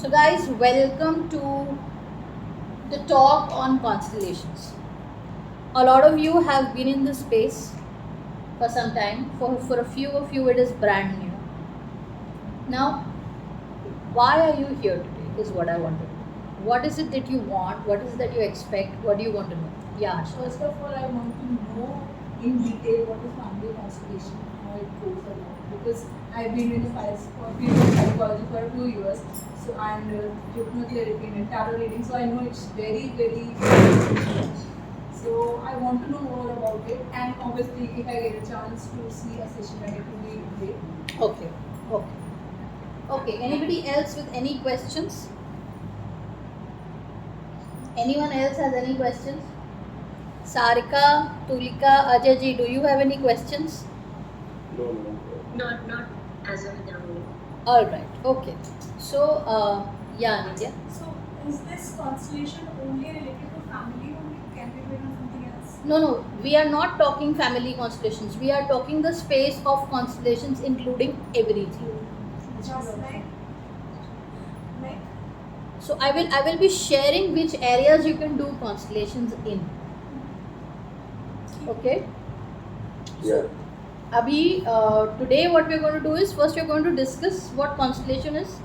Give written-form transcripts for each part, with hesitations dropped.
So, guys, welcome to the talk on constellations. A lot of you have been in this space for some time. For a few of you, it is brand new. Now, why are you here today? Is what I want to know. What is it that you want? What is it that you expect? What do you want to know? Yeah. First of all, I want to know in detail what is family constellation, how it goes along. Because I've been in the field of psychology for a few years, so and hypnotherapy and tarot reading, so I know it's very. So I want to know more about it, and obviously, if I get a chance to see a session, then it will be great. Okay. Okay. Okay. Anybody else with any questions? Anyone else has any questions? Sarika, Tulika, Ajay, do you have any questions? No. Not as of now. All right. Okay. So, yeah, Nitya. So, is this constellation only related to family only? Can we do it on something else? No. We are not talking family constellations. We are talking the space of constellations, including everything. Just like So, I will be sharing which areas you can do constellations in. Okay. Yeah. Abhi, today what we're going to do is first we're going to discuss what constellation is,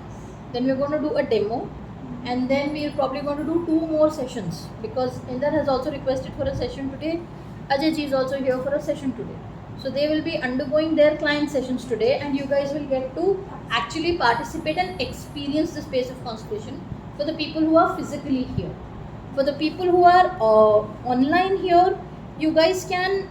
then we're going to do a demo, and then we're probably going to do 2 more sessions because Inder has also requested for a session today. Ajay ji is also here for a session today. So they will be undergoing their client sessions today, and you guys will get to actually participate and experience the space of constellation for the people who are physically here. For the people who are online here, you guys can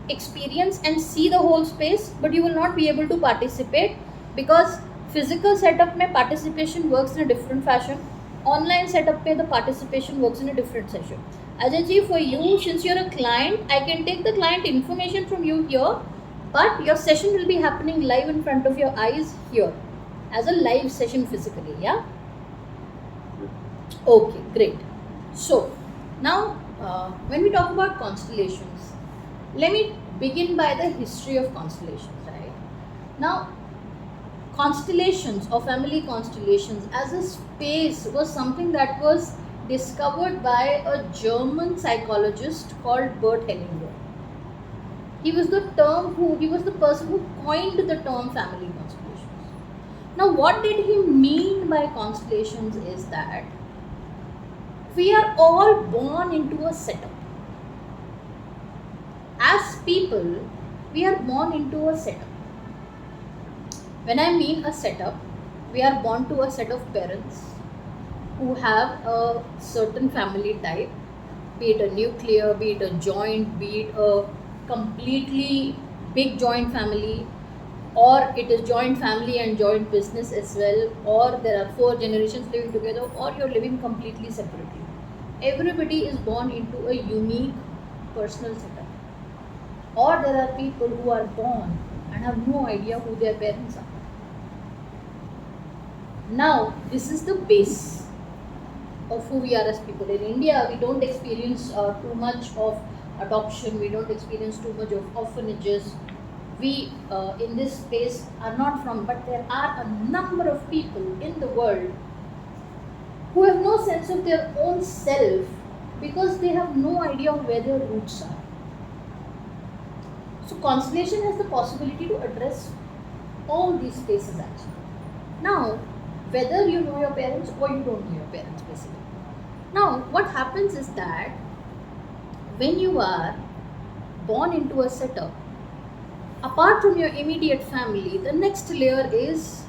experience and see the whole space, but you will not be able to participate because physical setup mein participation works in a different fashion. Online setup mein the participation works in a different session. Ajay ji, for you, since you're a client, I can take the client information from you here, but your session will be happening live in front of your eyes here as a live session physically. Yeah. Okay, great. So now, when we talk about constellations, let me begin by the history of constellations. Right now, constellations or family constellations as a space was something that was discovered by a German psychologist called Bert Hellinger. He was the person who coined the term family constellations. Now, what did he mean by constellations is that we are all born into a setup. As people, we are born into a setup. When I mean a setup, we are born to a set of parents who have a certain family type, be it a nuclear, be it a joint, be it a completely big joint family, or it is joint family and joint business as well, or there are 4 generations living together, or you're living completely separately. Everybody is born into a unique personal setup. Or there are people who are born and have no idea who their parents are. Now, this is the base of who we are as people. In India, we don't experience too much of adoption, we don't experience too much of orphanages. We in this space are not from, but there are a number of people in the world who have no sense of their own self because they have no idea of where their roots are. So constellation has the possibility to address all these spaces actually. Now, whether you know your parents or you don't know your parents basically. Now, what happens is that when you are born into a setup, apart from your immediate family, the next layer is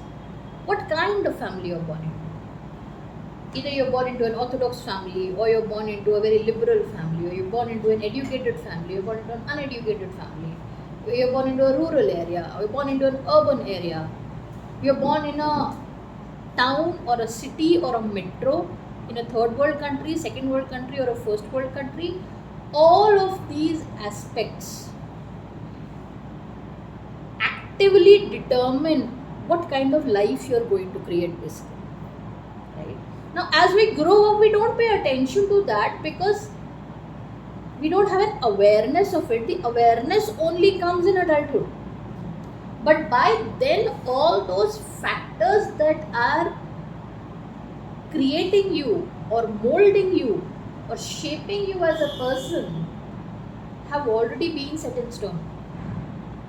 what kind of family you're born into. Either you're born into an orthodox family, or you're born into a very liberal family, or you're born into an educated family, you're born into an uneducated family, you're born into a rural area, or you're born into an urban area, you're born in a town or a city or a metro, in a third world country, second world country, or a first world country. All of these aspects actively determine what kind of life you're going to create basically. Right? Now, as we grow up, we don't pay attention to that because we don't have an awareness of it. The awareness only comes in adulthood. But by then, all those factors that are creating you or molding you or shaping you as a person have already been set in stone,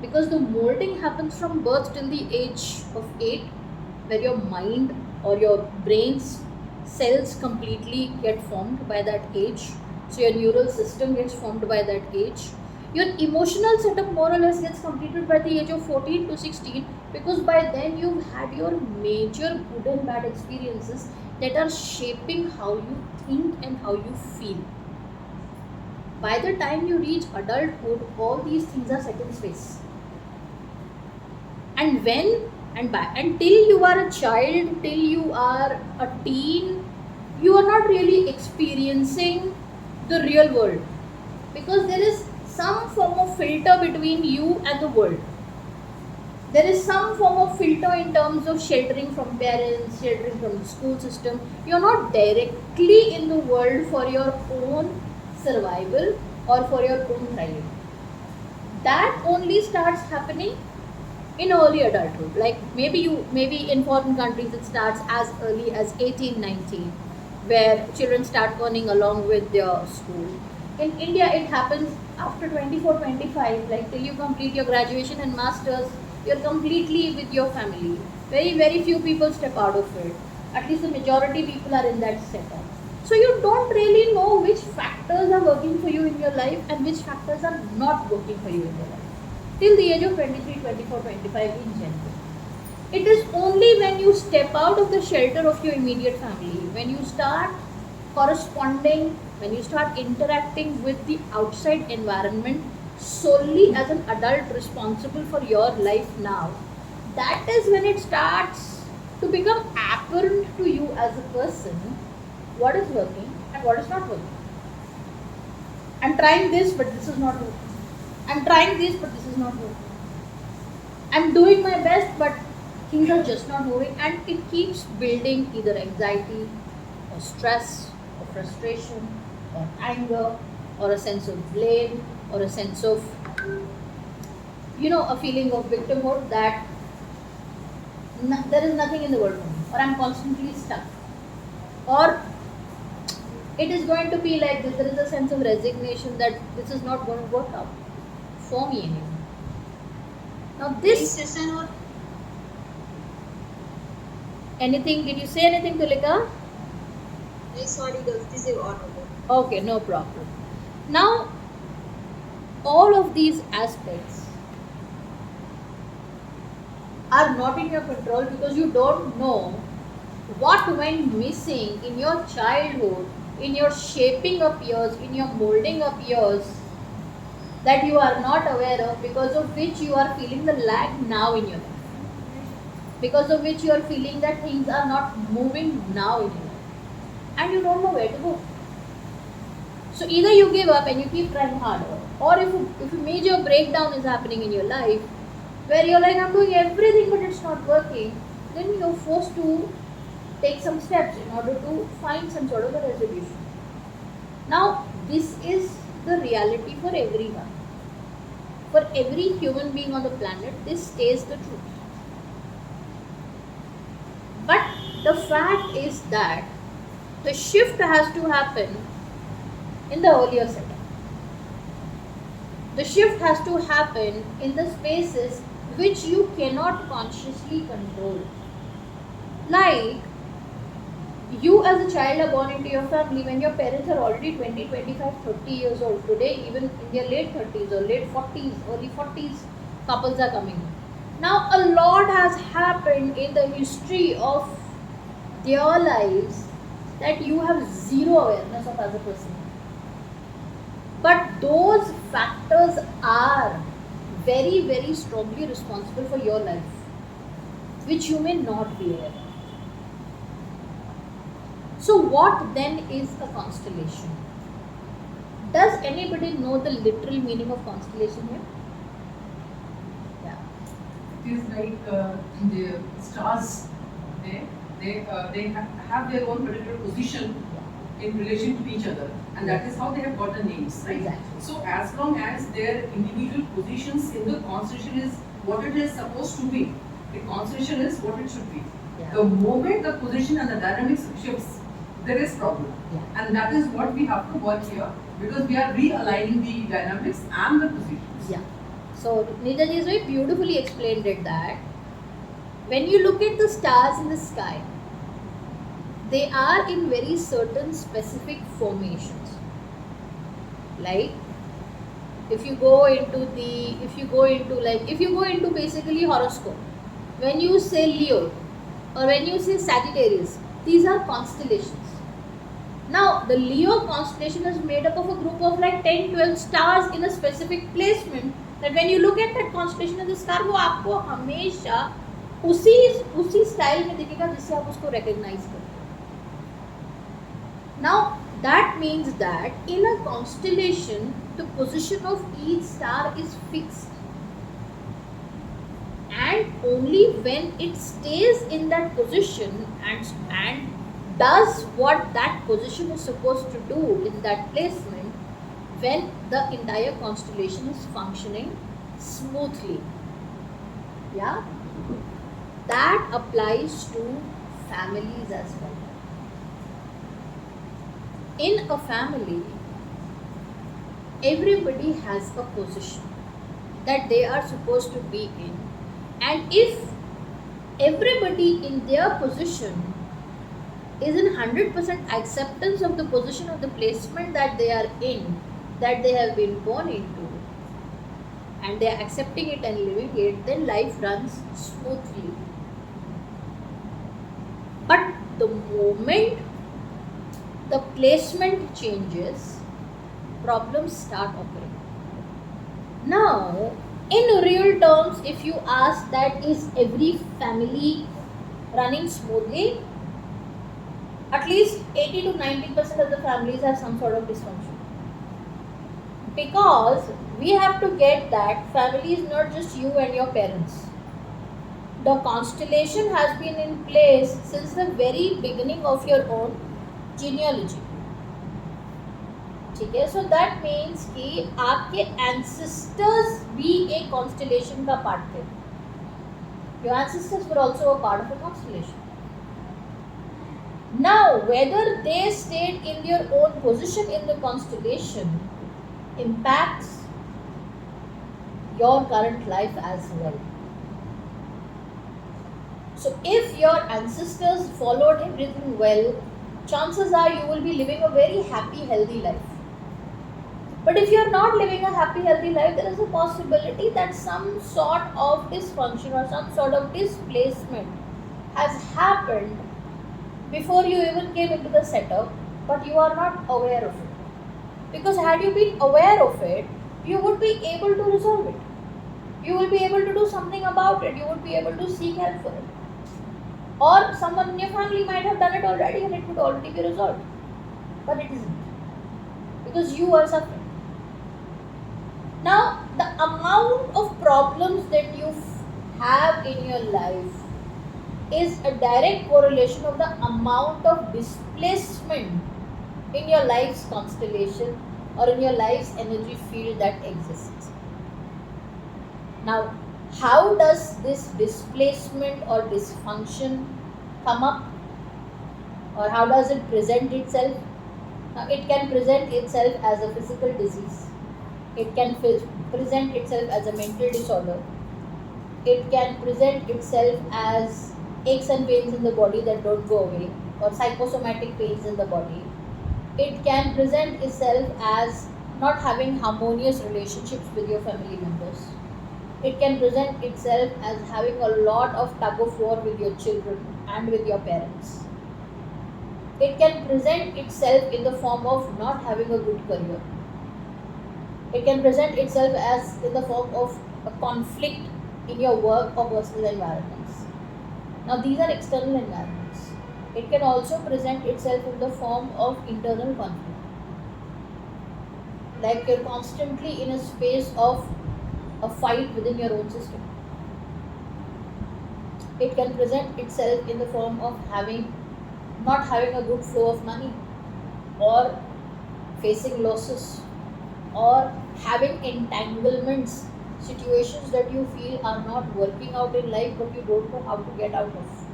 because the molding happens from birth till the age of 8, where your mind or your brain's cells completely get formed by that age. So your neural system gets formed by that age. Your emotional setup more or less gets completed by the age of 14 to 16, because by then you've had your major good and bad experiences that are shaping how you think and how you feel. By the time you reach adulthood, all these things are set in space. And when and by until you are a child, till you are a teen, you are not really experiencing the real world, because there is some form of filter between you and the world. There is some form of filter in terms of sheltering from parents, sheltering from the school system. You're not directly in the world for your own survival or for your own thriving. That only starts happening in early adulthood. Like maybe in foreign countries it starts as early as 18, 19, where children start earning along with their school. In India it happens after 24, 25, like till you complete your graduation and masters, you're completely with your family. Very few people step out of it. At least the majority people are in that setup. So you don't really know which factors are working for you in your life and which factors are not working for you in your life till the age of 23, 24, 25 in general. It is only when you step out of the shelter of your immediate family, when you start corresponding, when you start interacting with the outside environment solely as an adult responsible for your life now, that is when it starts to become apparent to you as a person what is working and what is not working. I'm trying this, but this is not working. I'm trying this, but this is not working. I'm doing my best, but things are just not moving, and it keeps building either anxiety or stress or frustration or anger or a sense of blame or a sense of, a feeling of victimhood that there is nothing in the world for me, or I'm constantly stuck, or it is going to be like this. There is a sense of resignation that this is not going to work out for me anymore. Now this session or anything? Did you say anything, Tulika? sorry, this is audible. Okay, no problem. Now all of these aspects are not in your control, because you don't know what went missing in your childhood, in your shaping up years, in your molding up years, that you are not aware of, because of which you are feeling the lag now in your life, because of which you are feeling that things are not moving now in your life, and you don't know where to go. So either you give up and you keep trying harder, or if a major breakdown is happening in your life, where you're like, I'm doing everything but it's not working, then you're forced to take some steps in order to find some sort of a resolution. Now, this is the reality for everyone. For every human being on the planet, this stays the truth. But the fact is that the shift has to happen in the earlier setup. The shift has to happen in the spaces which you cannot consciously control. Like, you as a child are born into your family when your parents are already 20, 25, 30 years old. Today, even in their late 30s or late 40s, early 40s, couples are coming. Now, a lot has happened in the history of their lives that you have zero awareness of as a person. But those factors are very strongly responsible for your life, which you may not be aware of. So what then is a constellation? Does anybody know the literal meaning of constellation here? Yeah. It is like the stars. They have their own particular position in relation to each other, and that is how they have got the names, right? Exactly. So as long as their individual positions in the constellation is what it is supposed to be, the constellation is what it should be. Yeah. The moment the position and the dynamics shifts, there is problem. Yeah. And that is what we have to work here, because we are realigning the dynamics and the positions. Yeah. So Neetaji is very beautifully explained it that when you look at the stars in the sky, they are in very certain specific formations. Like if you go into basically horoscope, when you say Leo or when you say Sagittarius, these are constellations. Now, the Leo constellation is made up of a group of like 10-12 stars in a specific placement. That when you look at that constellation in the sky, वो आपको हमेशा उसी style में दिखेगा जिससे आप उसको recognize करते हो. Now, that means that in a constellation, the position of each star is fixed. And only when it stays in that position and does what that position is supposed to do in that placement, when the entire constellation is functioning smoothly. Yeah, that applies to families as well. In a family, everybody has a position that they are supposed to be in, and if everybody in their position is in 100% acceptance of the position of the placement that they are in, that they have been born into, and they are accepting it and living it, then life runs smoothly. But the moment the placement changes, problems start occurring. Now, in real terms, if you ask that is every family running smoothly, at least 80 to 90% of the families have some sort of dysfunction. Because we have to get that family is not just you and your parents. The constellation has been in place since the very beginning of your own genealogy. ठीक है, so that means कि आपके ancestors भी एक constellation का part थे. Your ancestors were also a part of a constellation. Now, whether they stayed in their own position in the constellation impacts your current life as well. So, if your ancestors followed everything well, chances are you will be living a very happy, healthy life. But if you're not living a happy, healthy life, there is a possibility that some sort of dysfunction or some sort of displacement has happened before you even came into the setup, but you are not aware of it. Because had you been aware of it, you would be able to resolve it. You will be able to do something about it. You would be able to seek help for it. Or someone in your family might have done it already and it would already be resolved. But it isn't. Because you are suffering. Now, the amount of problems that you have in your life is a direct correlation of the amount of displacement in your life's constellation or in your life's energy field that exists. Now, how does this displacement or dysfunction come up, or how does it present itself? Now, it can present itself as a physical disease. It can present itself as a mental disorder. It can present itself as aches and pains in the body that don't go away, or psychosomatic pains in the body. It can present itself as not having harmonious relationships with your family members. It can present itself as having a lot of tug of war with your children and with your parents. It can present itself in the form of not having a good career. It can present itself as in the form of a conflict in your work or personal environments. Now, these are external environments. It can also present itself in the form of internal conflict. Like you're constantly in a space of a fight within your own system. It can present itself in the form of not having a good flow of money, or facing losses, or having entanglements, situations that you feel are not working out in life but you don't know how to get out of.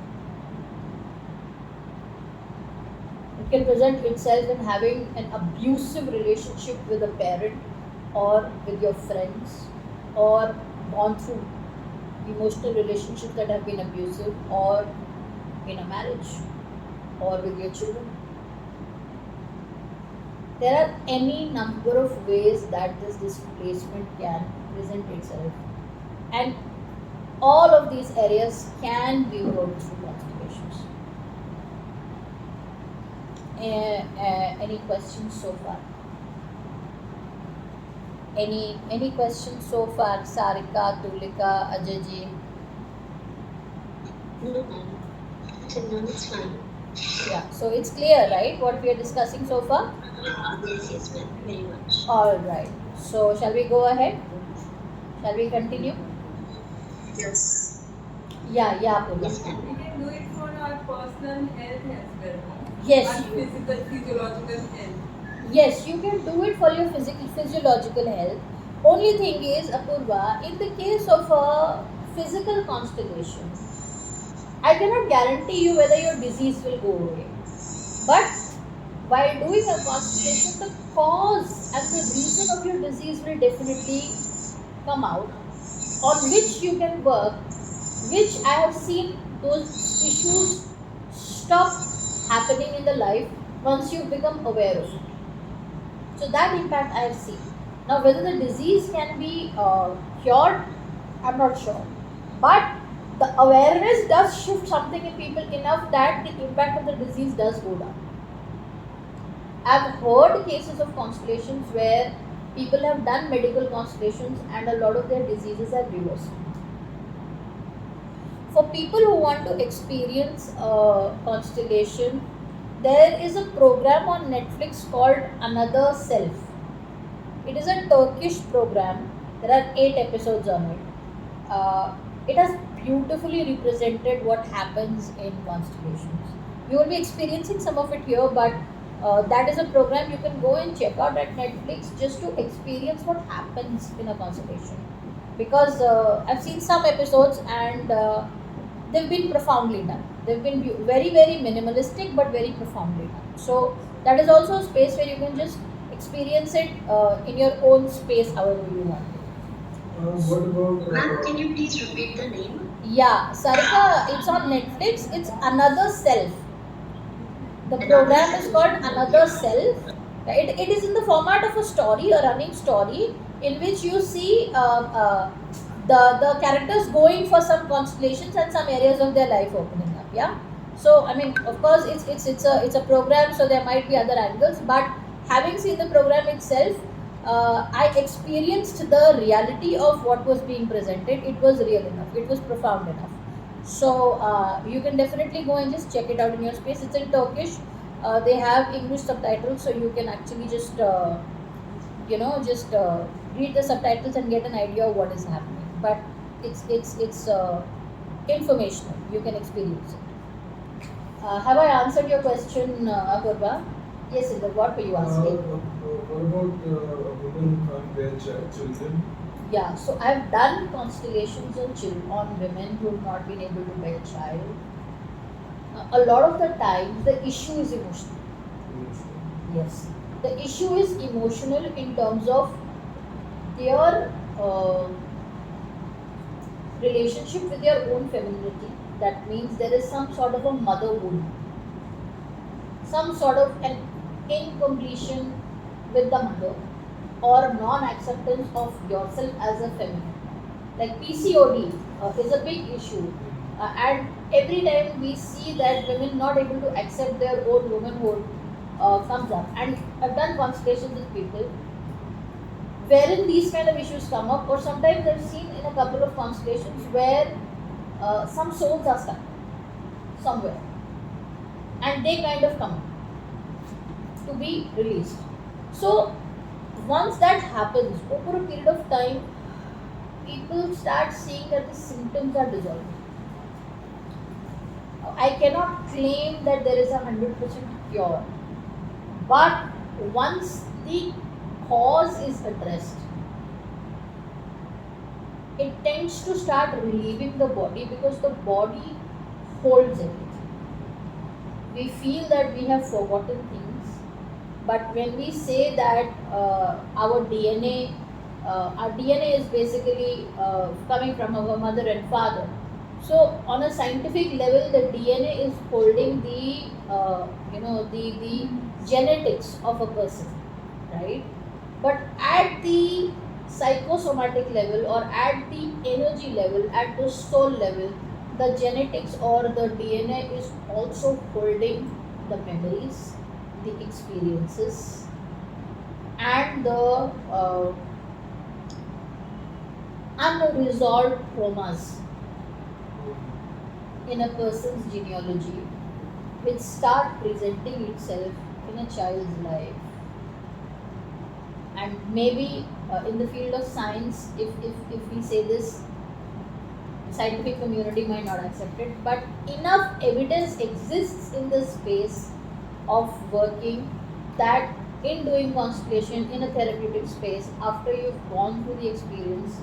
can present itself in having an abusive relationship with a parent or with your friends, or gone through emotional relationships that have been abusive, or in a marriage, or with your children. There are any number of ways that this displacement can present itself, and all of these areas can be worked through constellations. Any questions so far? Any questions so far? Sarika, Tulika, Ajay? No, ma'am. Till now it's fine. Yeah, so it's clear, right, what we are discussing so far? Yes, yes, ma'am. Very much. All right. So, shall we go ahead? Shall we continue? Yes. Yeah, yeah, Pooja. Yes, ma'am. We can do it for our personal health as well, no? Yes, Our physical, physiological health. yes, you can do it for your physical, physiological health. Only thing is, Apurva, in the case of a physical constellation, I cannot guarantee you whether your disease will go away. But while doing a constellation, the cause and the reason of your disease will definitely come out, on which you can work, which I have seen those issues stop happening in the life once you become aware of it. So that impact I have seen. Now, whether the disease can be cured, I'm not sure. But the awareness does shift something in people enough that the impact of the disease does go down. I've heard cases of constellations where people have done medical constellations and a lot of their diseases have reversed. For people who want to experience constellation, there is a program on Netflix called Another Self. It is a Turkish program. There are 8 episodes on it. It has beautifully represented what happens in constellations. We will be experiencing some of it here, but that is a program you can go and check out at Netflix just to experience what happens in a constellation. Because I've seen some episodes and they've been profoundly done. They've been very, very minimalistic but very profoundly done. So that is also a space where you can just experience it in your own space, however you want. What about Ma'am, can you please repeat the name? Yeah, Sarika, it's on Netflix. It's Another Self. The Another program is Self. called Okay, Another ma'am. Self. It is in the format of a story, a running story, in which you see the characters going for some constellations and some areas of their life opening up. Yeah. So I mean, of course, it's a program, so there might be other angles. But having seen the program itself, I experienced the reality of what was being presented. It was real enough. It was profound enough. So you can definitely go and just check it out in your space. It's in Turkish. They have English subtitles, so you can actually just read the subtitles and get an idea of what is happening. But it's informational. You can experience it. Have I answered your question, Apurva? Yes, Indra. What were you asking? what about women who can't bear children? Yeah, so I've done constellations on children, on women who have not been able to bear a child. A lot of the time, the issue is emotional. Yes, the issue is emotional in terms of their relationship with their own femininity. That means there is some sort of a mother wound, some sort of an incompletion with the mother, or non-acceptance of yourself as a feminine. Like PCOD is a big issue, and every time we see that women not able to accept their own womanhood comes up. And I've done consultations with people wherein these kind of issues come up, or sometimes I've seen in a couple of constellations where some souls are stuck somewhere and they kind of come to be released. So once that happens, over a period of time, people start seeing that the symptoms are dissolving. I cannot claim that there is a 100% cure, but once the cause is addressed, it tends to start relieving the body because the body holds everything. we feel that we have forgotten things, but when we say that our DNA is basically coming from our mother and father. So on a scientific level, the DNA is holding the genetics of a person, right? But at the psychosomatic level or at the energy level, at the soul level, the genetics or the DNA is also holding the memories, the experiences, and the unresolved traumas in a person's genealogy, which start presenting itself in a child's life. And maybe in the field of science, if we say this, scientific community might not accept it, but enough evidence exists in the space of working that in doing constellation in a therapeutic space, after you've gone through the experience,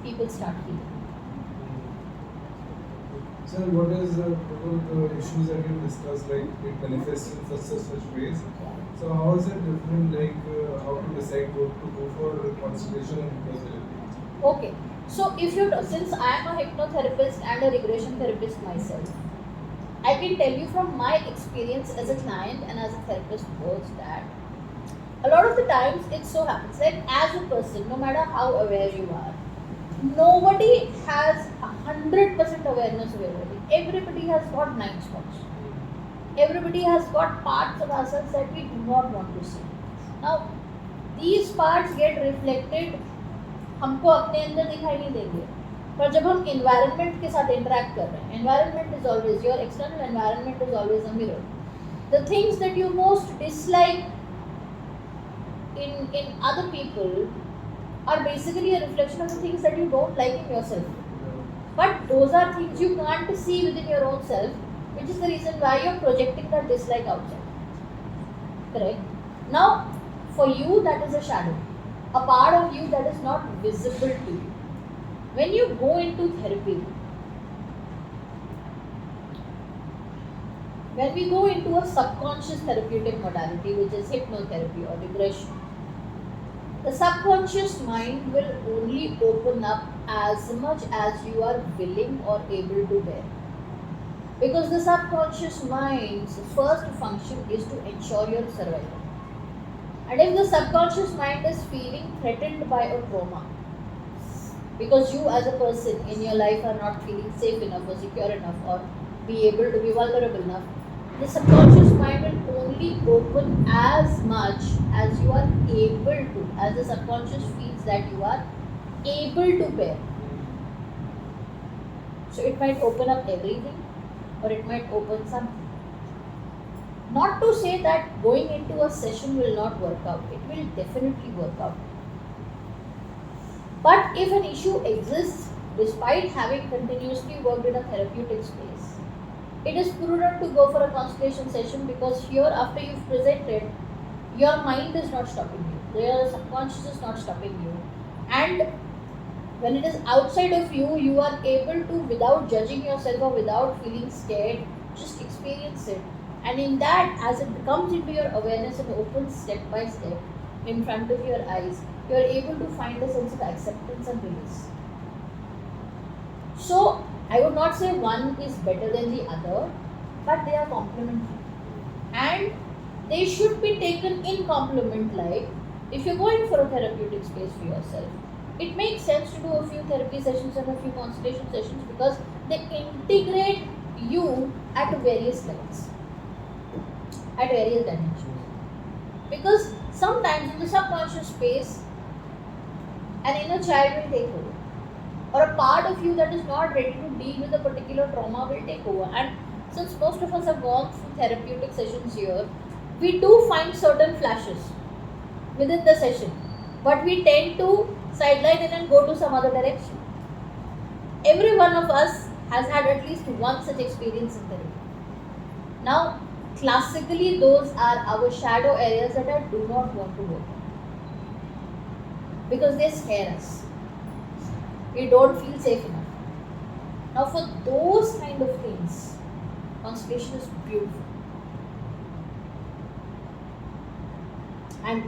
people start healing. Sir, what is the issues that you discussed, like it manifests in such ways? So how is it different, like how to decide what to go for constellation and hypnotherapy? Okay, so if you since I am a hypnotherapist and a regression therapist myself, I can tell you from my experience as a client and as a therapist both that a lot of the times it so happens that as a person, no matter how aware you are, nobody has 100% awareness of everything. Everybody has got blind spots. Everybody has got parts of ourselves that we do not want to see. Now, these parts get reflected, हमको अपने अंदर दिखाई नहीं देंगे, पर जब हम environment के साथ interact कर रहे हैं, environment is always, your external environment is always a mirror. The things that you most dislike in other people are basically a reflection of the things that you don't like in yourself. But those are things you can't see within your own self, which is the reason why you're projecting that dislike outside. Correct? Now, for you, that is a shadow, a part of you that is not visible to you. When you go into therapy, when we go into a subconscious therapeutic modality, which is hypnotherapy or regression, the subconscious mind will only open up as much as you are willing or able to bear. Because the subconscious mind's first function is to ensure your survival. And if the subconscious mind is feeling threatened by a trauma, because you as a person in your life are not feeling safe enough or secure enough or be able to be vulnerable enough, the subconscious mind will only open as much as you are able to, as the subconscious feels that you are able to bear. So it might open up everything or it might open something. Not to say that going into a session will not work out, it will definitely work out. But if an issue exists despite having continuously worked in a therapeutic space, it is prudent to go for a constellation session, because here, after you've presented, your mind is not stopping you, your subconscious is not stopping you, and when it is outside of you, you are able to, without judging yourself or without feeling scared, just experience it. And in that, as it comes into your awareness and opens step by step in front of your eyes, you are able to find a sense of acceptance and release. So, I would not say one is better than the other, but they are complementary. And they should be taken in complement, like if you're going for a therapeutic space for yourself, it makes sense to do a few therapy sessions and a few constellation sessions, because they integrate you at various levels, at various dimensions. Because sometimes in the subconscious space, an inner child will take over, or a part of you that is not ready to deal with a particular trauma will take over. And since most of us have gone through therapeutic sessions here, we do find certain flashes within the session, but we tend to sideline it and go to some other direction. Every one of us has had at least one such experience in therapy. Now, classically, those are our shadow areas that I do not want to work on, because they scare us. We don't feel safe enough. Now, for those kind of things, constellation is beautiful. And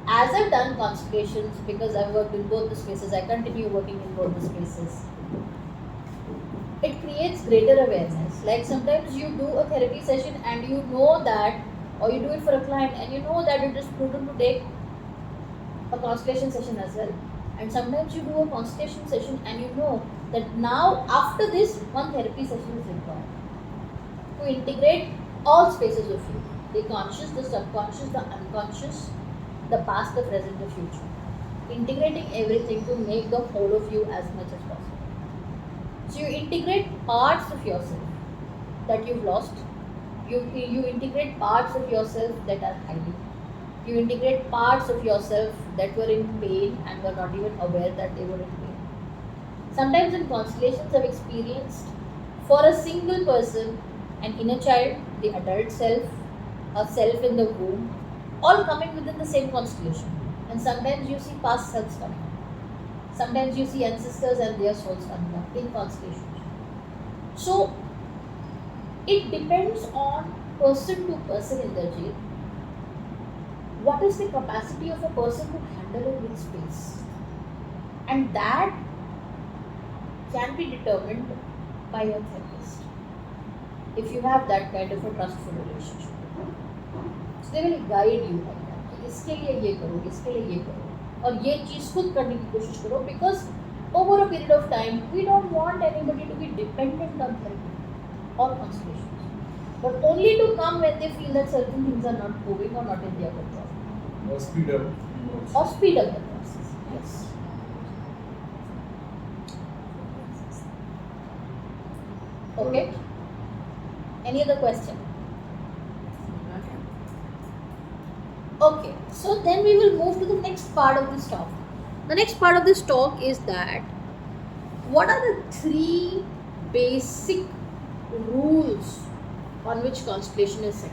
as I've done constellations, because I've worked in both the spaces, I continue working in both the spaces. It creates greater awareness. Like sometimes you do a therapy session and you know that, or you do it for a client and you know that it is prudent to take a constellation session as well. And sometimes you do a constellation session and you know that now after this, one therapy session is required to integrate all spaces of you, the conscious, the subconscious, the unconscious, the past, the present, the future. Integrating everything to make the whole of you as much as possible. So you integrate parts of yourself that you've lost. You integrate parts of yourself that are hiding. You integrate parts of yourself that were in pain and were not even aware that they were in pain. Sometimes in constellations I've experienced for a single person, an inner child, the adult self, a self in the womb, all coming within the same constellation. And sometimes you see past selves coming up. Sometimes you see ancestors and their souls coming up in constellations. So it depends on person to person energy. What is the capacity of a person to handle it with space? And that can be determined by your therapist if you have that kind of a trustful relationship. So they will guide you like that. कि इसके लिए ये करो, इसके लिए ये करो, और ये चीज़ खुद करने की कोशिश करो, because over a period of time we don't want anybody to be dependent on therapy or constellations, but only to come when they feel that certain things are not moving or not in their control, Or speed up. or speed up the process. Yes. Okay. Any other question? Okay, so then we will move to the next part of this talk. The next part of this talk is that what are the three basic rules on which constellation is set?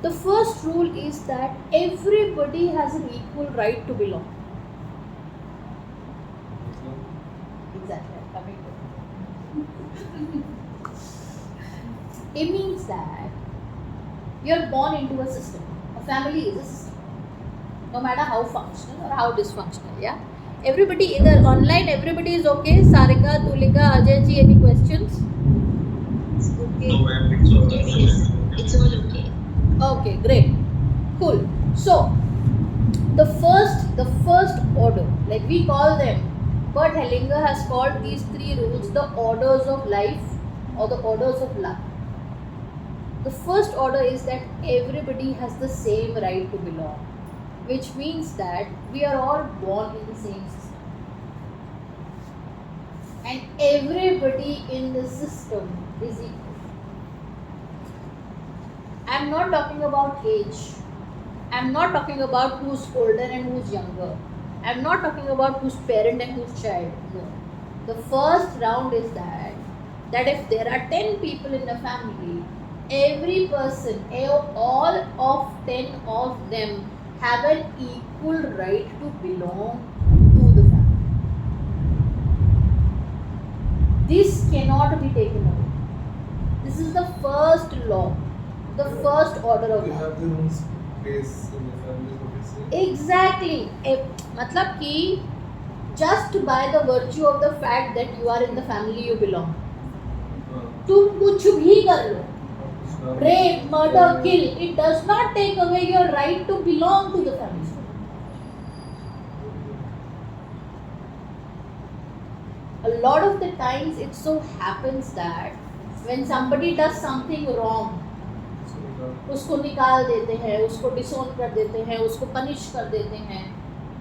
The first rule is that everybody has an equal right to belong. Exactly, I'm coming to it. It means that you're born into a system. A family is a system. No matter how functional or how dysfunctional, yeah? Everybody, either online, everybody is okay. Sarika, Tulika, Ajay ji, any questions? Okay. No, ma'am, it's all Yes, yes. It's all okay. Okay, great. Cool. So, the first order, like we call them, Bert Hellinger has called these three rules the orders of life or the orders of love. The first order is that everybody has the same right to belong, which means that we are all born in the same system. And everybody in the system is equal. I'm not talking about age. I'm not talking about who's older and who's younger. I'm not talking about who's parent and who's child. No. The first round is that if there are 10 people in a family, every person, all of 10 of them have an equal right to belong to the family. This cannot be taken away. This is the first law, the first order of They law. have their own space in the family, what you say. Exactly. मतलब कि just by the virtue of the fact that you are in the family you belong. तुम कुछ भी कर लो, rape, murder, kill, it does not take away your right to belong to the family. A lot of the times it so happens that when somebody does something wrong, उसको निकाल देते हैं, उसको डिसोन कर देते हैं, उसको पनिश कर देते हैं.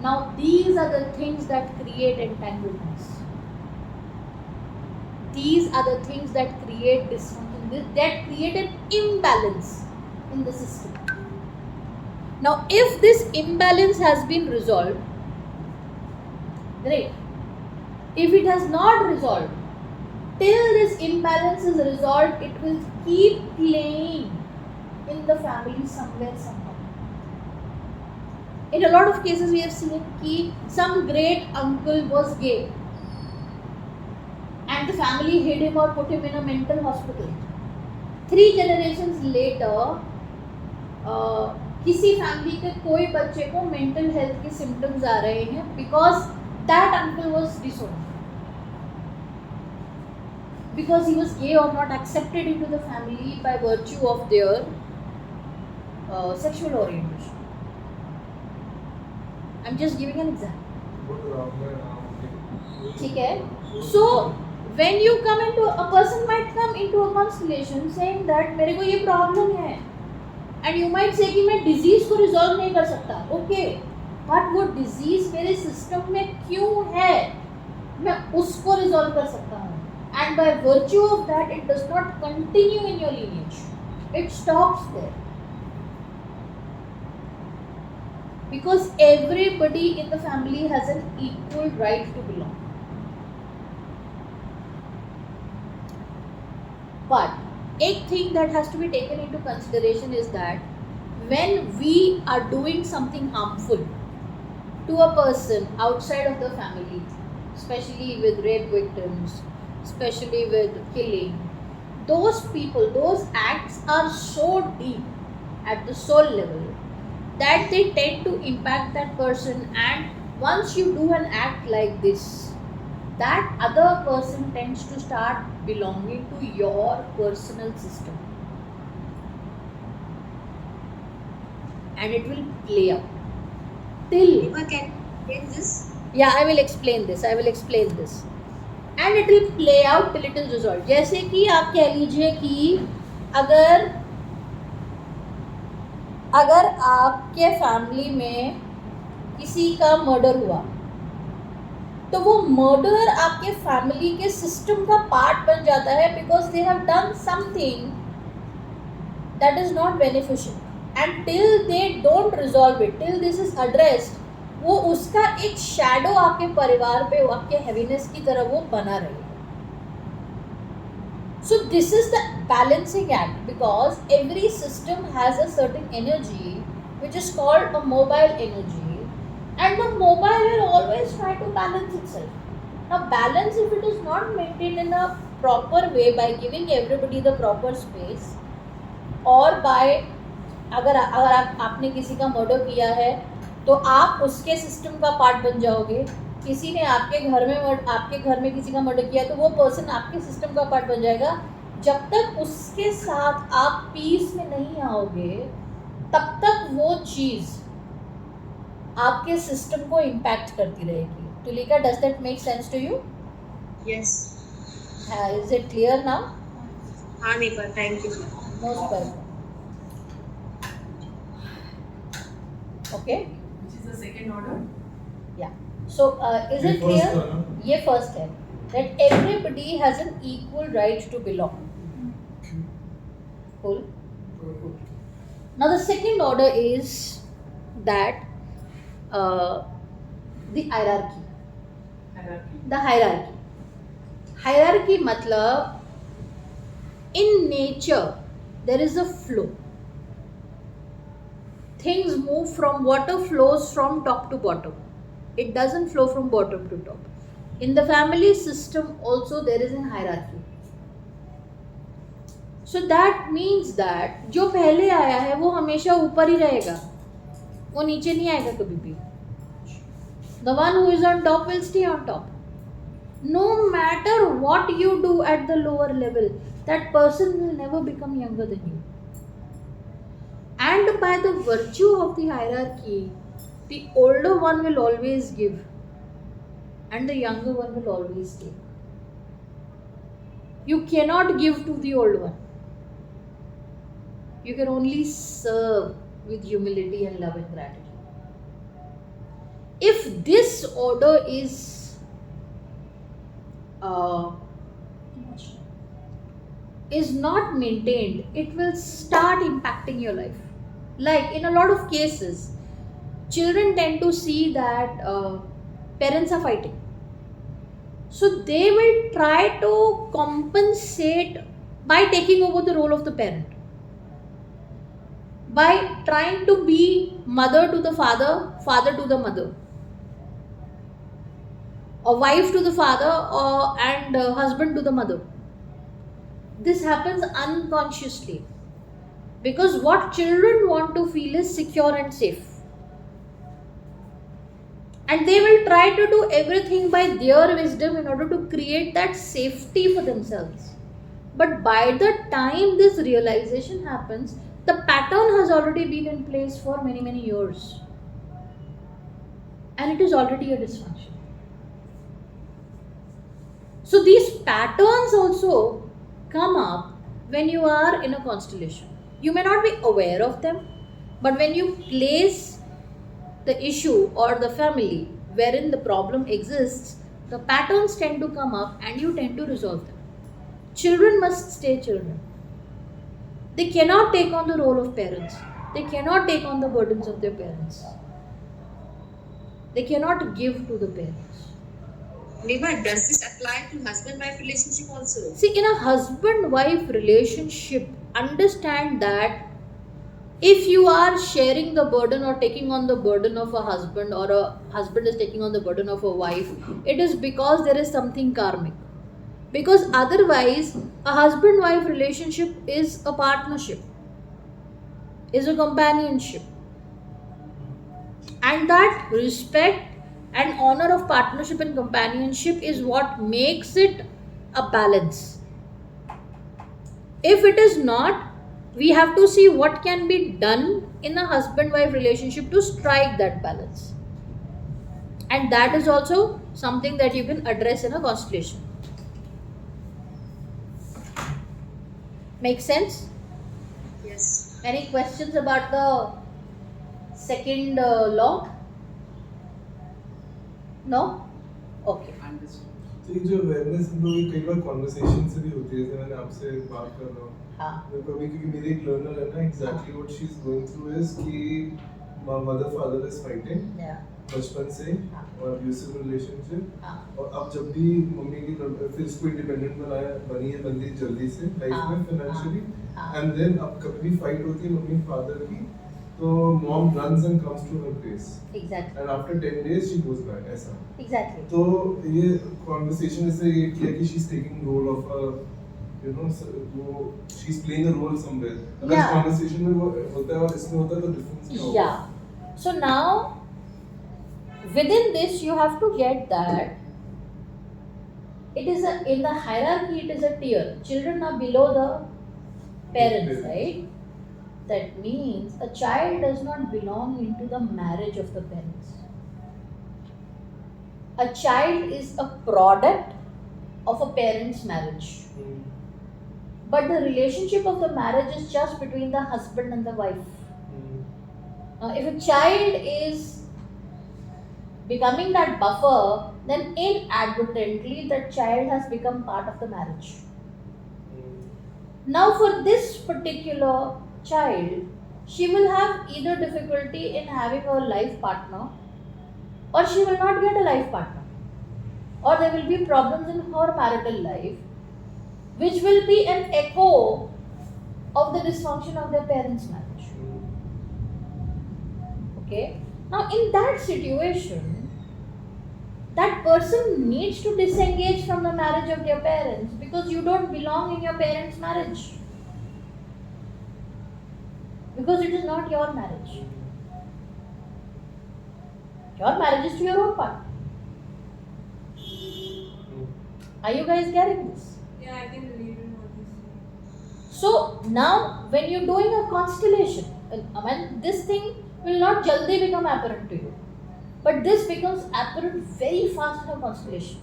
Now these are the things that create entanglements. These are the things that create dysfunction, that create an imbalance in the system. Now if this imbalance has been resolved, great. If it has not resolved, till this imbalance is resolved, it will keep playing in the family somewhere, somehow. In a lot of cases, we have seen that some great uncle was gay, and the family hid him or put him in a mental hospital. 3 generations later, किसी family के कोई बच्चे को mental health के symptoms आ रहे हैं because that uncle was disorder, because he was gay or not accepted into the family by virtue of their sexual orientation. I'm just giving an example. ठीक है? So when you come into, a person might come into a constellation saying that मेरे को ये problem है, and you might say कि मैं disease को resolve नहीं कर सकता. Okay, बट वो डिजीज मेरे सिस्टम में क्यों है, मैं उसको रिजॉल्व कर सकता हूँ. And by virtue of that, it does not continue in your lineage. It stops there. Because everybody in the family has an equal right to belong. But a thing that has to be taken into consideration is that when we are doing something harmful to a person outside of the family, especially with rape victims, especially with killing, those people, those acts are so deep at the soul level that they tend to impact that person. And once you do an act like this, that other person tends to start belonging to your personal system, and it will play out till, Eva, can you explain this? yeah, I will explain this, and it will play out till it is resolved. जैसे कि आप कह लीजिए कि अगर आपके family में किसी का मर्डर हुआ, तो वो मर्डर आपके फैमिली के सिस्टम का पार्ट बन जाता है, because they have done something that is not beneficial, and till they don't resolve it, till this is addressed, वो उसका एक शैडो आपके परिवार पे, आपके हैवीनेस की तरह वो बना रहेगा. So this is the balancing act, because every system has a certain energy which is called a mobile energy, and the mobile will always try to balance itself. Now balance, if it is not maintained in a proper way by giving everybody the proper space, or by अगर आपने किसी का murder किया है तो आप उसके system का पार्ट बन जाओगे. किसी ने आपके घर में किसी का मर्डर किया तो वो पर्सन आपके सिस्टम का पार्ट बन जाएगा. जब तक उसके साथ आप पीस में नहीं आओगे, तब तक वो चीज़ आपके सिस्टम को इम्पैक्ट करती रहेगी. Tulika, does that make sense to you? Yes. Is it clear now? हाँ Nipa, thank you. Most welcome. Okay, Which is the second order. या सो इज ये इट first क्लियर? था ना? ये फर्स्ट है, that everybody has an equal right to belong. Cool. Now the second order is that the hierarchy. Hierarchy. The hierarchy. Hierarchy मतलब, in nature there is a flow. Things move from, water flows from top to bottom. It doesn't flow from bottom to top. In the family system also there is a hierarchy. So that means that जो पहले आया है वो हमेशा ऊपर ही रहेगा, वो नीचे नहीं आएगा कभी भी. The one who is on top will stay on top. No matter what you do at the lower level, that person will never become younger than you. And by the virtue of the hierarchy, the older one will always give, and the younger one will always take. You cannot give to the old one. You can only serve with humility and love and gratitude. If this order is not maintained, it will start impacting your life. Like in a lot of cases, children tend to see that parents are fighting, so they will try to compensate by taking over the role of the parent, by trying to be mother to the father, father to the mother, or wife to the father, and husband to the mother. This happens unconsciously. Because what children want to feel is secure and safe. And they will try to do everything by their wisdom in order to create that safety for themselves. But by the time this realization happens, the pattern has already been in place for many, many years. And it is already a dysfunction. So these patterns also come up when you are in a constellation. You may not be aware of them, but when you place the issue or the family wherein the problem exists, the patterns tend to come up and you tend to resolve them. Children must stay children. They cannot take on the role of parents. They cannot take on the burdens of their parents. They cannot give to the parents. Neva, does this apply to husband-wife relationship also? See, in a husband wife relationship, understand that if you are sharing the burden or taking on the burden of a husband, or a husband is taking on the burden of a wife, it is because there is something karmic. Because otherwise, a husband wife relationship is a partnership, is a companionship. And that respect and honor of partnership and companionship is what makes it a balance. If it is not, we have to see what can be done in a husband wife relationship to strike that balance. And that is also something that you can address in a constellation. Make sense? Yes. Any questions about the second law? No? Okay. तो ये जो awareness हम लोग कई बार conversation से भी होती है, जैसे मैंने आपसे बात कर रहा हूँ हाँ. तो कभी, क्योंकि मेरी एक लर्नर है ना, exactly what she is going through is कि mother father is fighting Yeah. बचपन से हाँ. और अब्यूसिव रिलेशनशिप, हाँ. और अब जब भी मम्मी की फिर उसको इंडिपेंडेंट बनी है बंदी जल्दी से लाइफ हाँ. में फाइनेंशियली, हाँ. एंड देन अब कभी भी फाइट होती है मम्मी फादर की, तो mom runs and comes to her place Exactly. And after 10 days she goes back, ऐसा। Exactly. तो ये कॉन्वर्सेशन से ये किया कि she is taking role of a, you know, वो she is playing a role somewhere, अगर इस Yeah. कॉन्वर्सेशन में वो होता है और इसमें होता है तो डिफरेंस क्या होगा? Yeah. So now, within this, you have to get that it is in the hierarchy, it is a tier. Children are below the parents, right? That means a child does not belong into the marriage of the parents. A child is a product of a parent's marriage. Hmm. But the relationship of the marriage is just between the husband and the wife. Hmm. Now, if a child is becoming that buffer, then inadvertently that child has become part of the marriage. Hmm. Now, for this particular child, she will have either difficulty in having a life partner, or she will not get a life partner, or there will be problems in her marital life, which will be an echo of the dysfunction of their parents' marriage. Okay? Now, in that situation, that person needs to disengage from the marriage of their parents, because you don't belong in your parents' marriage. Because it is not your marriage. Your marriage is to your own partner. Are you guys getting this? Yeah, I can relate in what you say. So now, when you're doing a constellation, this thing will not jaldi become apparent to you, but this becomes apparent very fast in a constellation.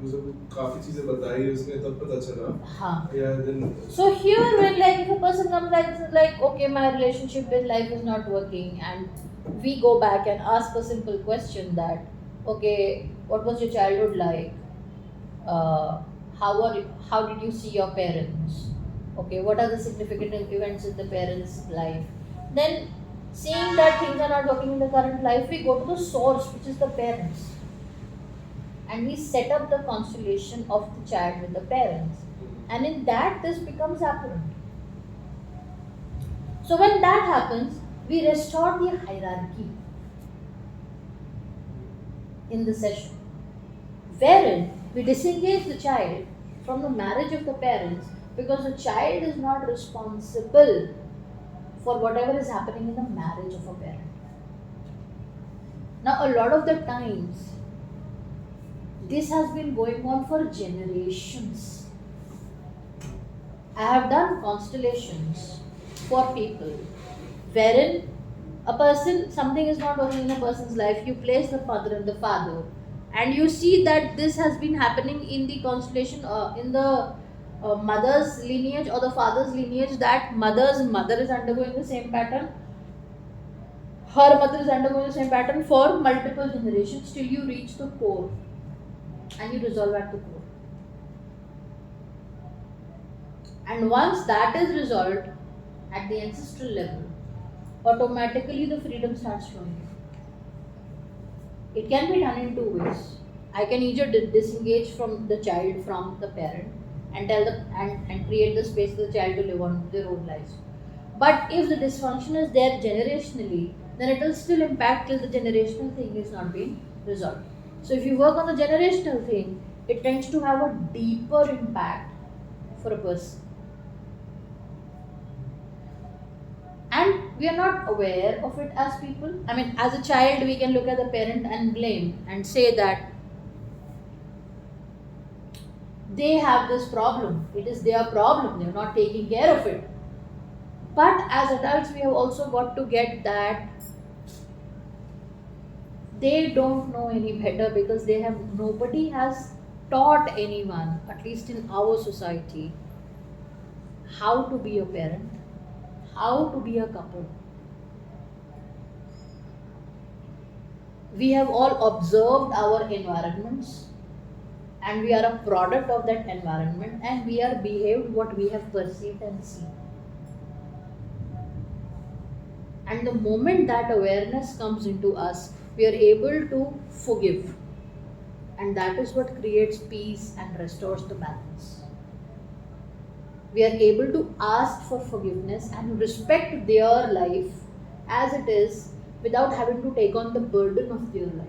मुझे काफी चीजें बताई उसने तब पता चला। हाँ. Yeah, then So here, when like if a person comes like okay, my relationship in life is not working, and we go back and ask a simple question that okay, what was your childhood like? How did you see your parents? Okay, what are the significant events in the parents' life? Then, seeing that things are not working in the current life, we go to the source, which is the parents, and we set up the constellation of the child with the parents, and in that this becomes apparent. So when that happens, we restore the hierarchy in the session, wherein we disengage the child from the marriage of the parents because a child is not responsible for whatever is happening in the marriage of a parent. Now, a lot of the times, this has been going on for generations. I have done constellations for people wherein a person, something is not working in a person's life, you place the mother and the father, and you see that this has been happening in the constellation, in the mother's lineage or the father's lineage, that mother's mother is undergoing the same pattern, her mother is undergoing the same pattern for multiple generations till you reach the core and you resolve at the core. And once that is resolved at the ancestral level, automatically the freedom starts flowing. It can be done in two ways. I can either disengage from the child from the parent and tell the and create the space for the child to live on their own lives. But if the dysfunction is there generationally, then it will still impact till the generational thing is not being resolved. So if you work on the generational thing, it tends to have a deeper impact for a person. And we are not aware of it as people. I mean, as a child, we can look at the parent and blame and say that they have this problem, it is their problem, they're not taking care of it. But as adults, we have also got to get that they don't know any better, because they have nobody has taught anyone, at least in our society, how to be a parent, how to be a couple. We have all observed our environments, and we are a product of that environment, and we are behaved what we have perceived and seen. And the moment that awareness comes into us, we are able to forgive, and that is what creates peace and restores the balance. We are able to ask for forgiveness and respect their life as it is, without having to take on the burden of their life,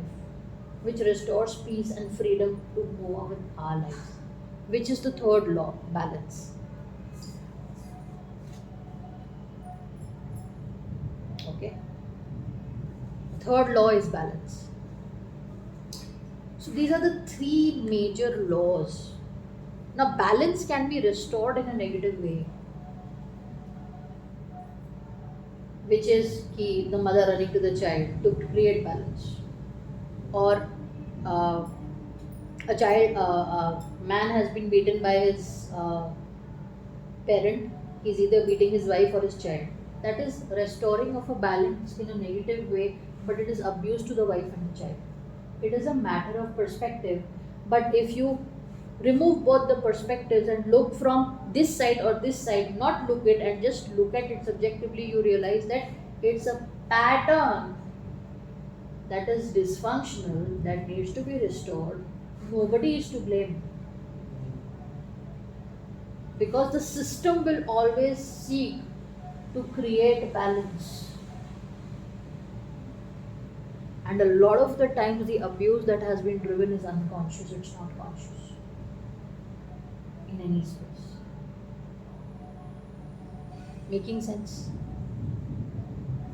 which restores peace and freedom to move on with our lives, which is the third law, balance. Okay? Third law is balance. So these are the three major laws. Now, balance can be restored in a negative way, which is the mother running to the child to create balance, or uh, a man has been beaten by his parent. He's either beating his wife or his child. That is restoring of a balance in a negative way, but it is abuse to the wife and the child. It is a matter of perspective. But if you remove both the perspectives and look from this side or this side, not look it and just look at it subjectively, you realize that it's a pattern that is dysfunctional, that needs to be restored. Nobody is to blame, because the system will always seek to create balance. And a lot of the times, the abuse that has been driven is unconscious, it's not conscious in any space. Making sense?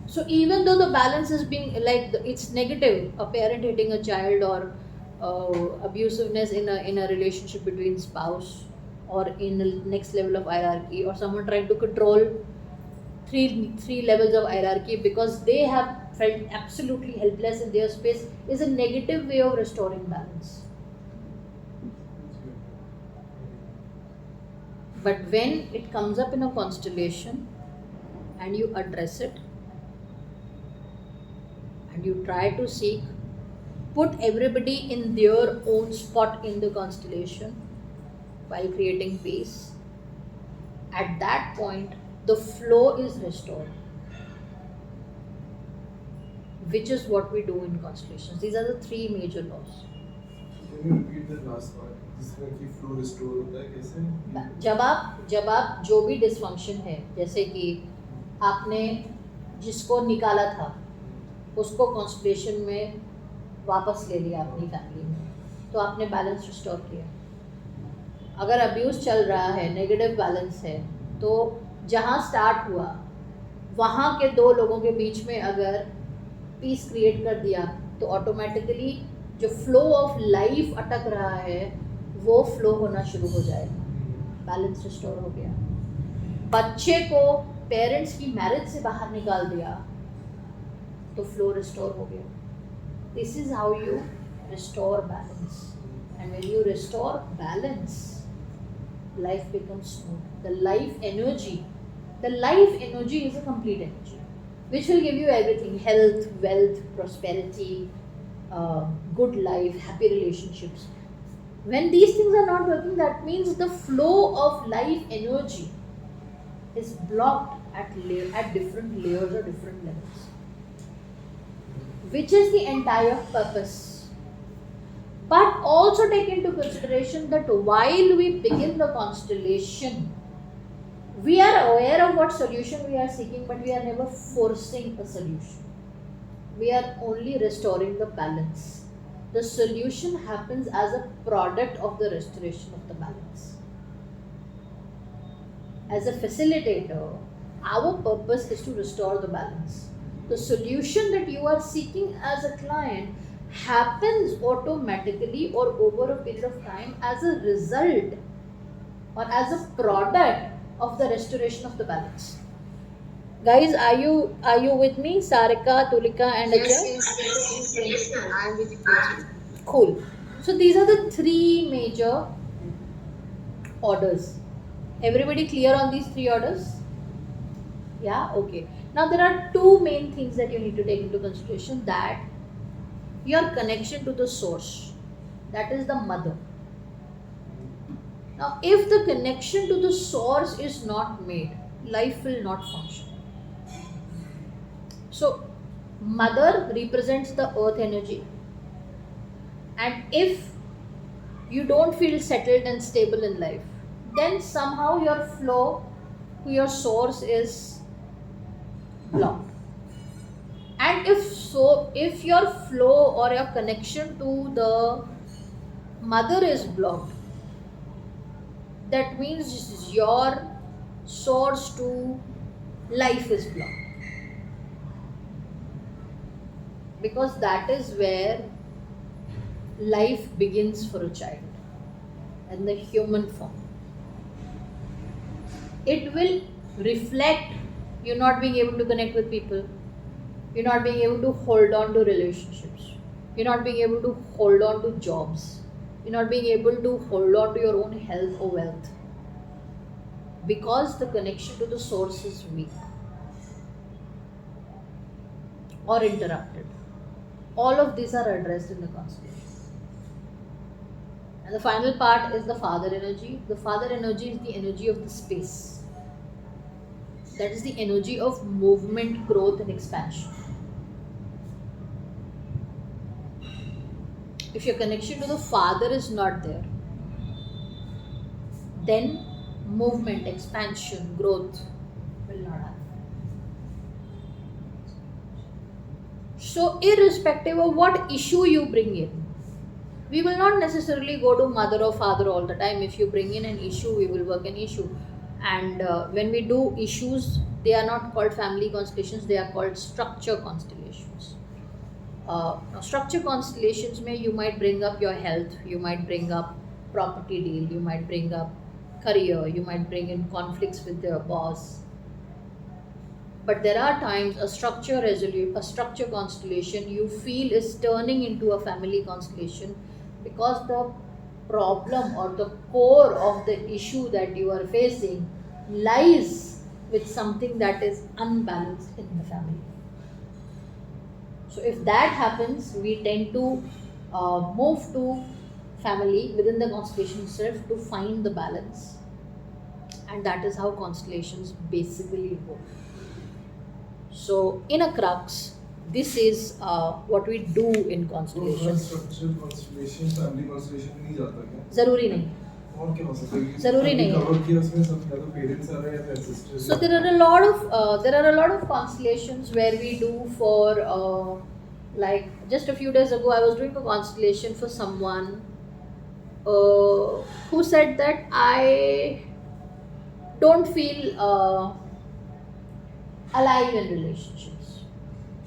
So even though the balance is being like it's negative, a parent hitting a child, or abusiveness in a relationship between spouse, or in the next level of hierarchy, or someone trying to control three levels of hierarchy because they have felt absolutely helpless in their space, is a negative way of restoring balance. But when it comes up in a constellation and you address it and you try to seek, put everybody in their own spot in the constellation while creating peace, at that point the flow is restored, which is what we do in constellations. These are the three major laws. Can you repeat the last part? जिसमें कि flow restore होता है कैसे? जब आप जो भी dysfunction है, जैसे कि आपने जिसको निकाला था उसको कॉन्स्टेलेशन में वापस ले लिया अपनी फैमिली में, तो आपने बैलेंस रिस्टोर किया. अगर अब्यूज़ चल रहा है, नेगेटिव बैलेंस है, तो जहाँ स्टार्ट हुआ वहाँ के दो लोगों के बीच में अगर पीस क्रिएट कर दिया तो ऑटोमेटिकली जो फ्लो ऑफ लाइफ अटक रहा है वो फ्लो होना शुरू हो जाएगा, बैलेंस रिस्टोर हो गया. बच्चे को पेरेंट्स की मैरिज से बाहर निकाल दिया तो फ्लो रिस्टोर हो गया. This is how you restore balance. And when you restore balance, life becomes smooth. The life energy is a complete energy which will give you everything: health, wealth, prosperity, good life, happy relationships. When these things are not working, that means the flow of life energy is blocked at different layers or different levels, which is the entire purpose. But also take into consideration that while we begin the constellation, we are aware of what solution we are seeking, but we are never forcing a solution. We are only restoring the balance. The solution happens as a product of the restoration of the balance. As a facilitator, our purpose is to restore the balance. The solution that you are seeking as a client happens automatically or over a period of time as a result or as a product of the restoration of the balance. Guys, are you with me? Sarika, Tulika, and Yes, Ajay? yes, yes, yes, ma'am. I am with you. Cool. So these are the three major orders. Everybody clear on these three orders? Yeah, okay. Now there are two main things that you need to take into consideration: that your connection to the source, that is the mother. Now, if the connection to the source is not made, life will not function. So, mother represents the earth energy, and if you don't feel settled and stable in life, then somehow your flow to your source is blocked. And if your flow or your connection to the mother is blocked, that means your source to life is blocked, because that is where life begins for a child in the human form. It will reflect you not being able to connect with people, you're not being able to hold on to relationships, you're not being able to hold on to jobs, you're not being able to hold on to your own health or wealth, because the connection to the source is weak or interrupted. All of these are addressed in the constellation. And the final part is the father energy. The father energy is the energy of the space. That is the energy of movement, growth, and expansion. If your connection to the father is not there, then movement, expansion, growth will not happen. So, irrespective of what issue you bring in, we will not necessarily go to mother or father all the time. If you bring in an issue, we will work an issue. And when we do issues, they are not called family constellations, they are called structure constellations. Now structure constellations may you might bring up your health, you might bring up property deal, you might bring up career, you might bring in conflicts with your boss. But there are times a structure constellation you feel is turning into a family constellation, because the problem or the core of the issue that you are facing lies with something that is unbalanced in the family. So if that happens, we tend to move to family within the constellation itself to find the balance, and that is how constellations basically work. So in a crux, this is what we do in तो हर constellations. Structure constellation family constellation में नहीं जाता क्या? जरूरी नहीं. और क्या हो सकता है? जरूरी नहीं है. कवर किया उसमें सब, या तो पेरेंट्स आ रहे हैं या फिर sisters. So there are a lot of constellations where we do for like just a few days ago I was doing a constellation for someone. who said that I don't feel alive in relationships,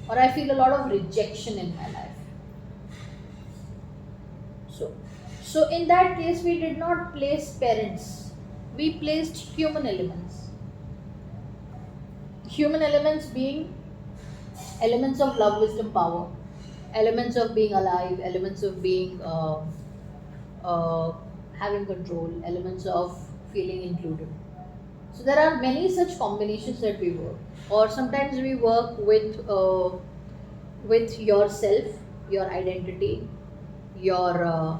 or I feel a lot of rejection in my life. So, so in that case, we did not place parents. We placed human elements. Human elements being elements of love, wisdom, power, elements of being alive, elements of being uh, having control, elements of feeling included. So there are many such combinations that we work, or sometimes we work with yourself, your identity, your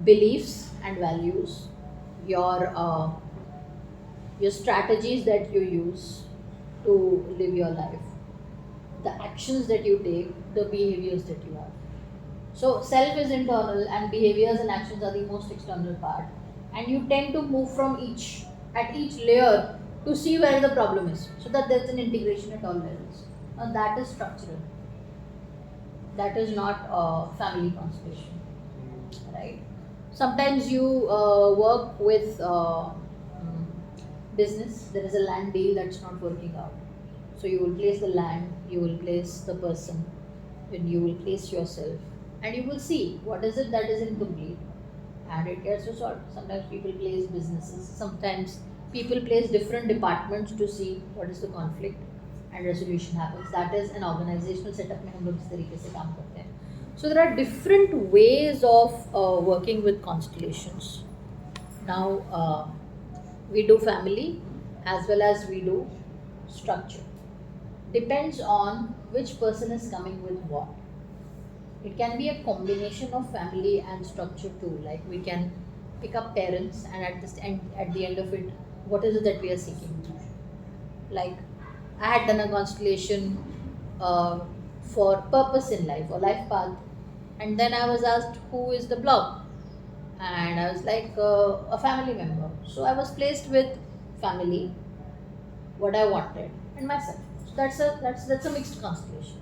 beliefs and values, your your strategies that you use to live your life, the actions that you take, the behaviors that you have. So self is internal and behaviors and actions are the most external part. And you tend to move from each at each layer to see where the problem is. So that there's an integration at all levels. Now that is structural. That is not a family constellation. Right? Sometimes you work with business, there is a land deal that's not working out. So you will place the land, you will place the person, and you will place yourself, and you will see what is it that is incomplete, and it gets resolved. Sometimes people place businesses, sometimes people place different departments to see what is the conflict, and resolution happens. That is an organizational setup में हम लोग इस तरीके से काम करते हैं. So there are different ways of working with constellations. Now we do family as well as we do structure. Depends on which person is coming with what. It can be a combination of family and structure too. Like we can pick up parents, and at the end of it, what is it that we are seeking? Like I had done a constellation for purpose in life or life path, and then I was asked who is the block, and I was like a family member. So I was placed with family, what I wanted, and myself. So that's a mixed constellation.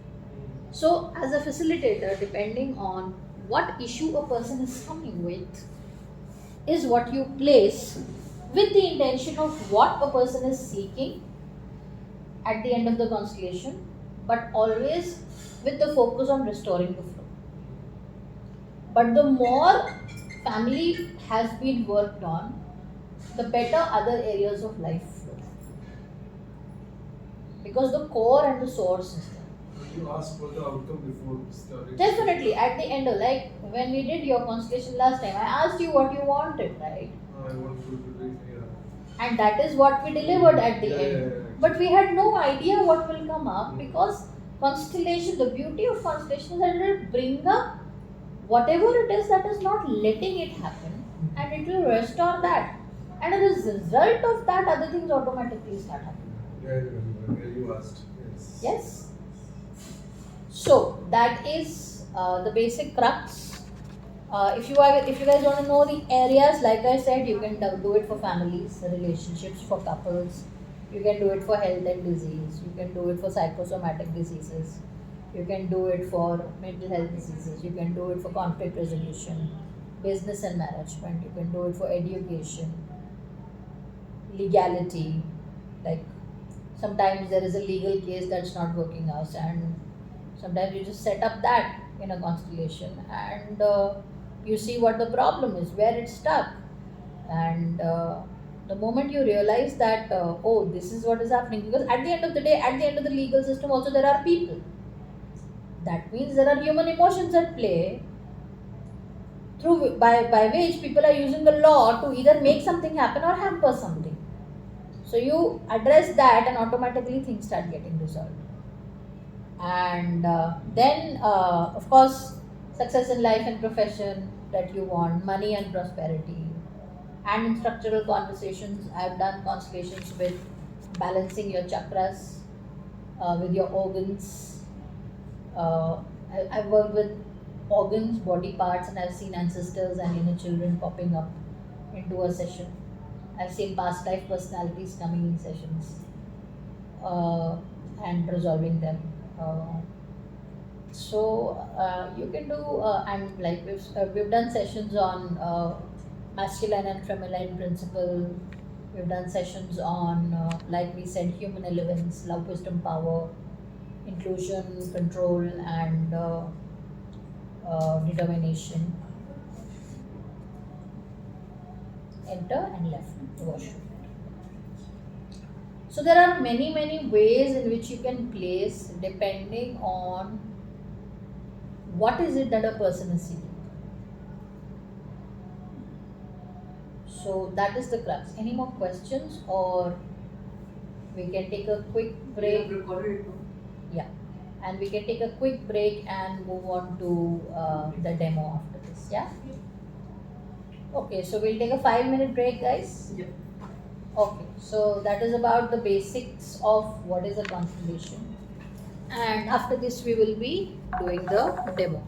So as a facilitator, depending on what issue a person is coming with, is what you place with the intention of what a person is seeking at the end of the constellation, but always with the focus on restoring the flow. But the more family has been worked on, the better other areas of life flow. Because the core and the source is there. You asked for the outcome before starting. Definitely, at the end of, like when we did your constellation last time, I asked you what you wanted, right? I want to do it, yeah. And that is what we delivered at the end. Yeah. But we had no idea what will come up, because constellation, the beauty of constellation is that it will bring up whatever it is that is not letting it happen, and it will restore that. And as a result of that, other things automatically start happening. Yeah, I remember. Yeah, you asked. Yes. Yes? So that is the basic crux. If you guys want to know the areas, like I said, you can do it for families, relationships, for couples. You can do it for health and disease. You can do it for psychosomatic diseases. You can do it for mental health diseases. You can do it for conflict resolution, business and management. You can do it for education, legality. Like sometimes there is a legal case that's not working out, and sometimes you just set up that in a constellation, and you see what the problem is, where it's stuck, and the moment you realize that oh, this is what is happening, because at the end of the day, at the end of the legal system also there are people. That means there are human emotions at play, through by which people are using the law to either make something happen or hamper something. So you address that, and automatically things start getting resolved. And then of course, success in life and profession that you want, money and prosperity. And in structural conversations, I've done constellations with balancing your chakras, with your organs. I've worked with organs, body parts, and I've seen ancestors and inner children popping up into a session. I've seen past life personalities coming in sessions and resolving them. So you can do, and like we've done sessions on masculine and feminine principle. We've done sessions on, like we said, human elements, love, wisdom, power, inclusion, control, and determination. Enter and left the washroom. So there are many ways in which you can place depending on what is it that a person is seeking. So that is the crux. Any more questions, or we can take a quick break? Yeah, and we can take a quick break and move on to the demo after this. Yeah. Okay, so we'll take a 5 minute break, guys. Yep. Okay, so that is about the basics of what is a constellation, and after this we will be doing the demo.